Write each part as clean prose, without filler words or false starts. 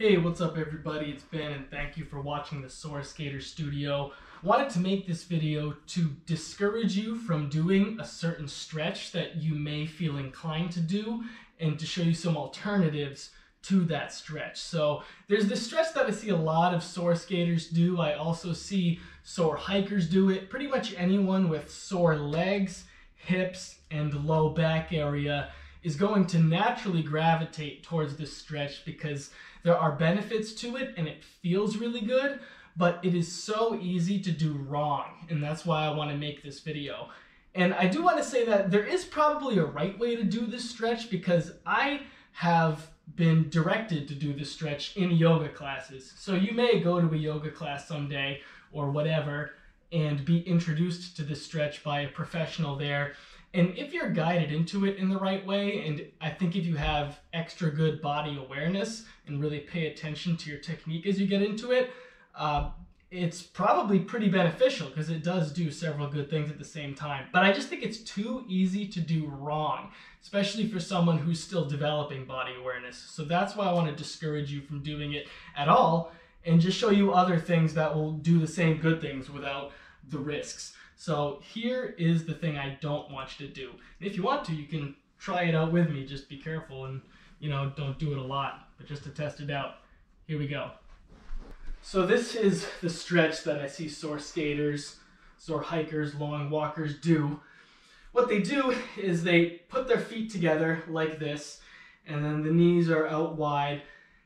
Hey, what's up everybody? It's Ben and thank you for watching the Soar Skater Studio. Wanted to make this video to discourage you from doing a certain stretch that you may feel inclined to do and to show you some alternatives to that stretch. So there's this stretch that I see a lot of sore skaters do. I also see sore hikers do it. Pretty much anyone with sore legs, hips, and low back area is going to naturally gravitate towards this stretch because there are benefits to it and it feels really good, but it is so easy to do wrong, and that's why I want to make this video. And I do want to say that there is probably a right way to do this stretch because I have been directed to do this stretch in yoga classes. So you may go to a yoga class someday or whatever and be introduced to this stretch by a professional there. And if you're guided into it in the right way, and I think if you have extra good body awareness and really pay attention to your technique as you get into it, it's probably pretty beneficial because it does do several good things at the same time. But I just think it's too easy to do wrong, especially for someone who's still developing body awareness. So that's why I want to discourage you from doing it at all and just show you other things that will do the same good things without the risks. So here is the thing I don't want you to do. And if you want to, you can try it out with me. Just be careful and, don't do it a lot, but just to test it out. Here we go. So this is the stretch that I see sore skaters, sore hikers, long walkers do. What they do is they put their feet together like this, and then the knees are out wide.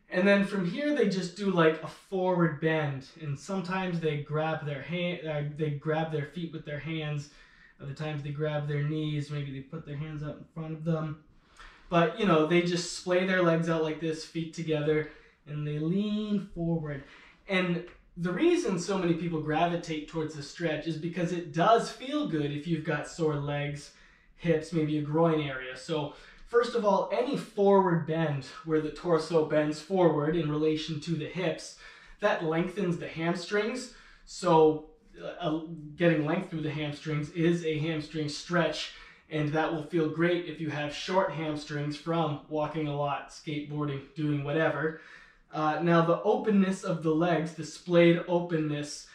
And then from here they just do like a forward bend, and sometimes they grab their feet with their hands. Other times they grab their knees, maybe they put their hands out in front of them. But they just splay their legs out like this, feet together, and they lean forward. And the reason so many people gravitate towards this stretch is because it does feel good if you've got sore legs, hips, maybe a groin area. So first of all, any forward bend where the torso bends forward in relation to the hips, that lengthens the hamstrings. So getting length through the hamstrings is a hamstring stretch, and that will feel great if you have short hamstrings from walking a lot, skateboarding, doing whatever. Now the openness of the legs, the splayed openness,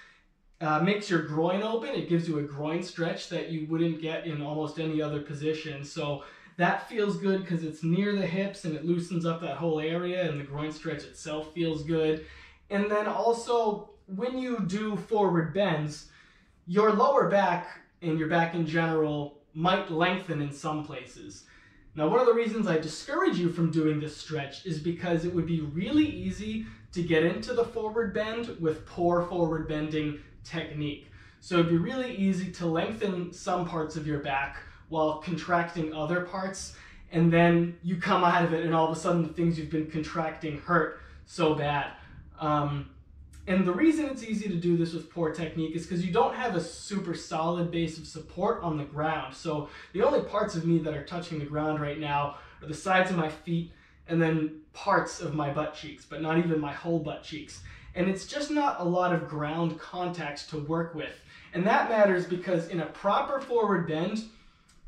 makes your groin open. It gives you a groin stretch that you wouldn't get in almost any other position. So that feels good because it's near the hips and it loosens up that whole area, and the groin stretch itself feels good. And then also, when you do forward bends, your lower back and your back in general might lengthen in some places. Now, one of the reasons I discourage you from doing this stretch is because it would be really easy to get into the forward bend with poor forward bending technique. So it'd be really easy to lengthen some parts of your back while contracting other parts, and then you come out of it and all of a sudden the things you've been contracting hurt so bad. And the reason it's easy to do this with poor technique is because you don't have a super solid base of support on the ground. So the only parts of me that are touching the ground right now are the sides of my feet and then parts of my butt cheeks, but not even my whole butt cheeks. And it's just not a lot of ground contact to work with. And that matters because in a proper forward bend,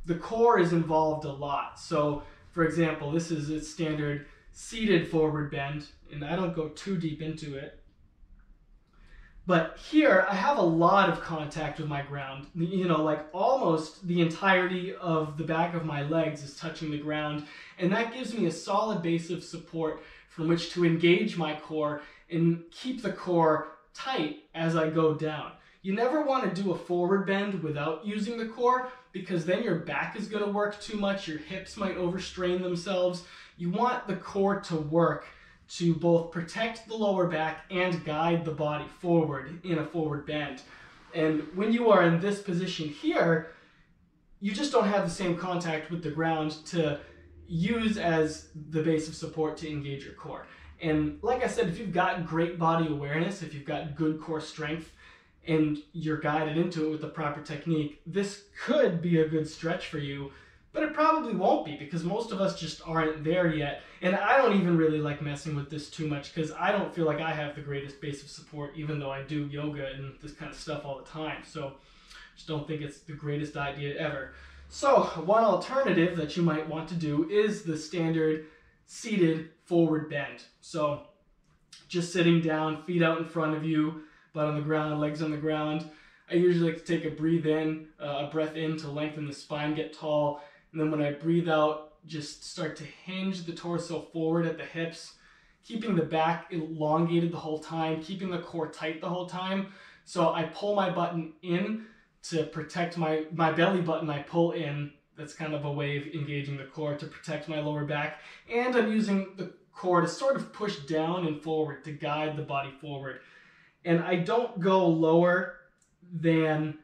the core is involved a lot. So for example, this is a standard seated forward bend, and I don't go too deep into it. But here, I have a lot of contact with my ground. Like almost the entirety of the back of my legs is touching the ground. And that gives me a solid base of support from which to engage my core and keep the core tight as I go down. You never want to do a forward bend without using the core because then your back is going to work too much. Your hips might overstrain themselves. You want the core to work to both protect the lower back and guide the body forward in a forward bend. And when you are in this position here, you just don't have the same contact with the ground to use as the base of support to engage your core. And like I said, if you've got great body awareness, if you've got good core strength, and you're guided into it with the proper technique, this could be a good stretch for you. But it probably won't be because most of us just aren't there yet. And I don't even really like messing with this too much because I don't feel like I have the greatest base of support, even though I do yoga and this kind of stuff all the time. So just don't think it's the greatest idea ever. So one alternative that you might want to do is the standard seated forward bend. So just sitting down, feet out in front of you, butt on the ground, legs on the ground. I usually like to take a breath in to lengthen the spine, get tall, and then when I breathe out, just start to hinge the torso forward at the hips, keeping the back elongated the whole time, keeping the core tight the whole time. So I pull my button in to protect my belly button, I pull in. That's kind of a way of engaging the core to protect my lower back. And I'm using the core to sort of push down and forward to guide the body forward. And I don't go lower than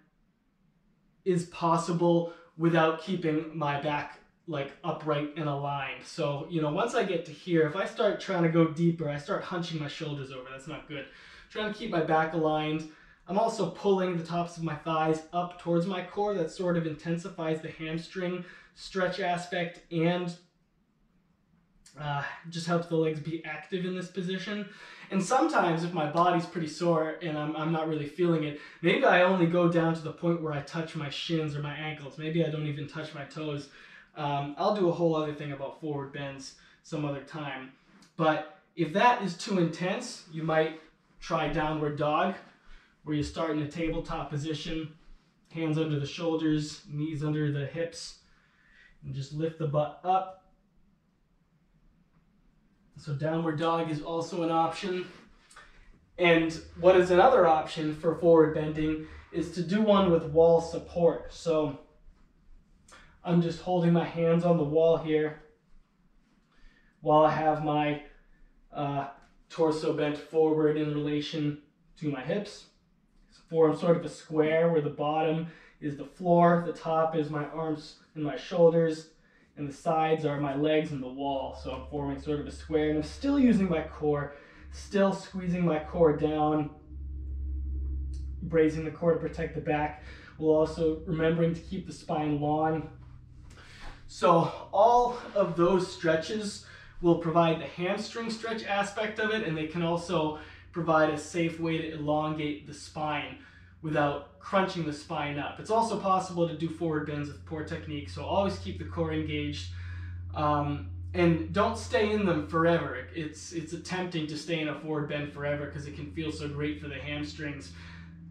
is possible without keeping my back like upright and aligned. So, you know, once I get to here, if I start trying to go deeper, I start hunching my shoulders over. That's not good. I'm trying to keep my back aligned. I'm also pulling the tops of my thighs up towards my core. That sort of intensifies the hamstring stretch aspect and just helps the legs be active in this position. And sometimes if my body's pretty sore and I'm not really feeling it, maybe I only go down to the point where I touch my shins or my ankles. Maybe I don't even touch my toes. I'll do a whole other thing about forward bends some other time. But if that is too intense, you might try downward dog, where you start in a tabletop position, hands under the shoulders, knees under the hips, and just lift the butt up. So downward dog is also an option. And what is another option for forward bending is to do one with wall support. So I'm just holding my hands on the wall here while I have my torso bent forward in relation to my hips. Form sort of a square where the bottom is the floor, the top is my arms and my shoulders, and the sides are my legs and the wall. So I'm forming sort of a square, and I'm still using my core, still squeezing my core down, bracing the core to protect the back, while also remembering to keep the spine long. So all of those stretches will provide the hamstring stretch aspect of it, and they can also provide a safe way to elongate the spine without crunching the spine up. It's also possible to do forward bends with poor technique, so always keep the core engaged. And don't stay in them forever. It's tempting to stay in a forward bend forever because it can feel so great for the hamstrings,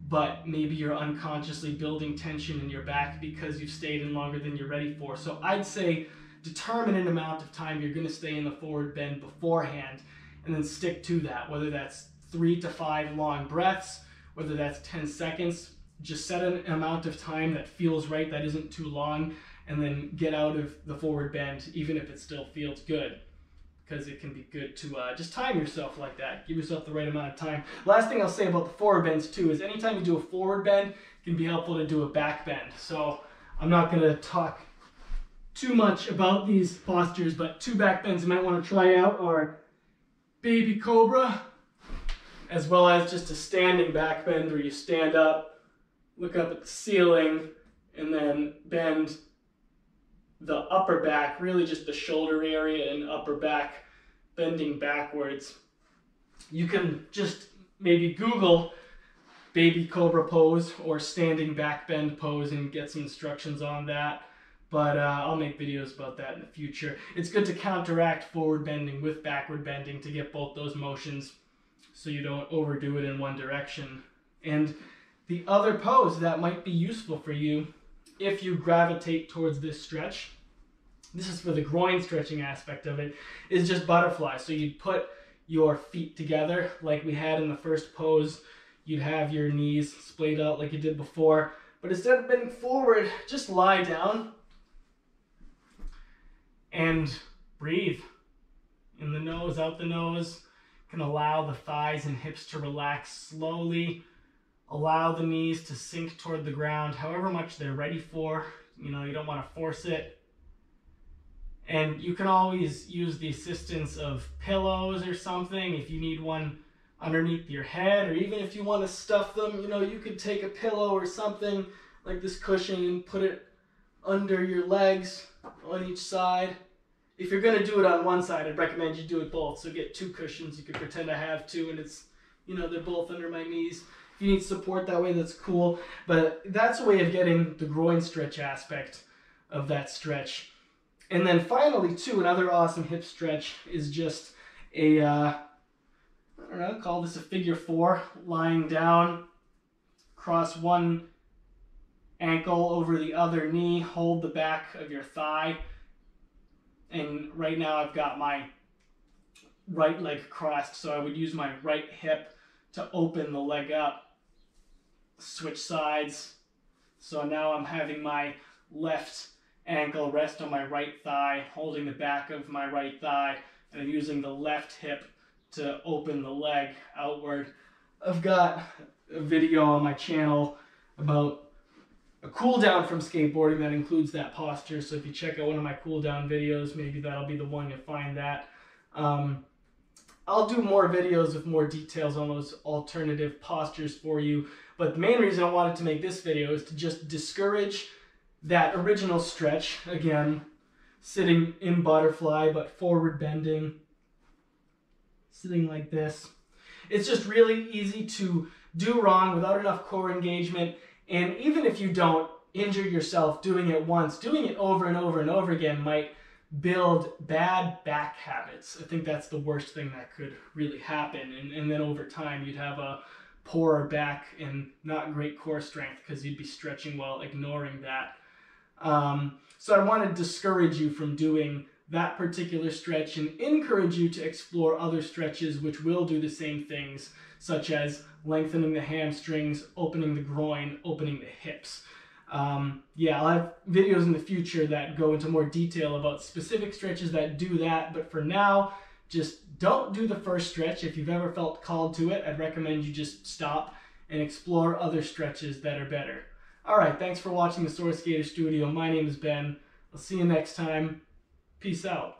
but maybe you're unconsciously building tension in your back because you've stayed in longer than you're ready for. So I'd say determine an amount of time you're going to stay in the forward bend beforehand, and then stick to that, whether that's 3 to 5 long breaths, whether that's 10 seconds. Just set an amount of time that feels right, that isn't too long, and then get out of the forward bend, even if it still feels good, because it can be good to just time yourself like that. Give yourself the right amount of time. Last thing I'll say about the forward bends too is anytime you do a forward bend, it can be helpful to do a back bend. So I'm not going to talk too much about these postures, but 2 back bends you might want to try out are baby cobra, as well as just a standing back bend where you stand up, look up at the ceiling, and then bend the upper back, really just the shoulder area and upper back, bending backwards. You can just maybe Google baby cobra pose or standing back bend pose and get some instructions on that. But I'll make videos about that in the future. It's good to counteract forward bending with backward bending to get both those motions so you don't overdo it in one direction. And the other pose that might be useful for you if you gravitate towards this stretch, this is for the groin stretching aspect of it, is just butterfly. So you'd put your feet together like we had in the first pose. You'd have your knees splayed out like you did before, but instead of bending forward, just lie down and breathe. In the nose, out the nose. Can allow the thighs and hips to relax slowly. Allow the knees to sink toward the ground, however much they're ready for. You know, you don't want to force it. And you can always use the assistance of pillows or something if you need one underneath your head, or even if you want to stuff them, you know, you could take a pillow or something like this cushion and put it under your legs on each side. If you're going to do it on one side, I'd recommend you do it both. So get 2 cushions. You could pretend I have 2 and it's, you know, they're both under my knees. If you need support that way, that's cool. But that's a way of getting the groin stretch aspect of that stretch. And then finally, too, another awesome hip stretch is just a I don't know, call this a figure 4, lying down, cross one ankle over the other knee, hold the back of your thigh, and right now I've got my right leg crossed, so I would use my right hip to open the leg up, switch sides. So now I'm having my left ankle rest on my right thigh, holding the back of my right thigh, and I'm using the left hip to open the leg outward. I've got a video on my channel about a cool down from skateboarding that includes that posture, so if you check out one of my cool down videos, maybe that'll be the one you'll find that. I'll do more videos with more details on those alternative postures for you, but the main reason I wanted to make this video is to just discourage that original stretch. Again, sitting in butterfly but forward bending, sitting like this. It's just really easy to do wrong without enough core engagement, and even if you don't injure yourself doing it once, doing it over and over and over again might build bad back habits. I think that's the worst thing that could really happen, and then over time you'd have a poorer back and not great core strength because you'd be stretching while ignoring that. So I want to discourage you from doing that particular stretch and encourage you to explore other stretches which will do the same things, such as lengthening the hamstrings, opening the groin, opening the hips. Yeah, I'll have videos in the future that go into more detail about specific stretches that do that, but for now, just don't do the first stretch. If you've ever felt called to it, I'd recommend you just stop and explore other stretches that are better. Alright, thanks for watching the Skater Studio. My name is Ben. I'll see you next time. Peace out.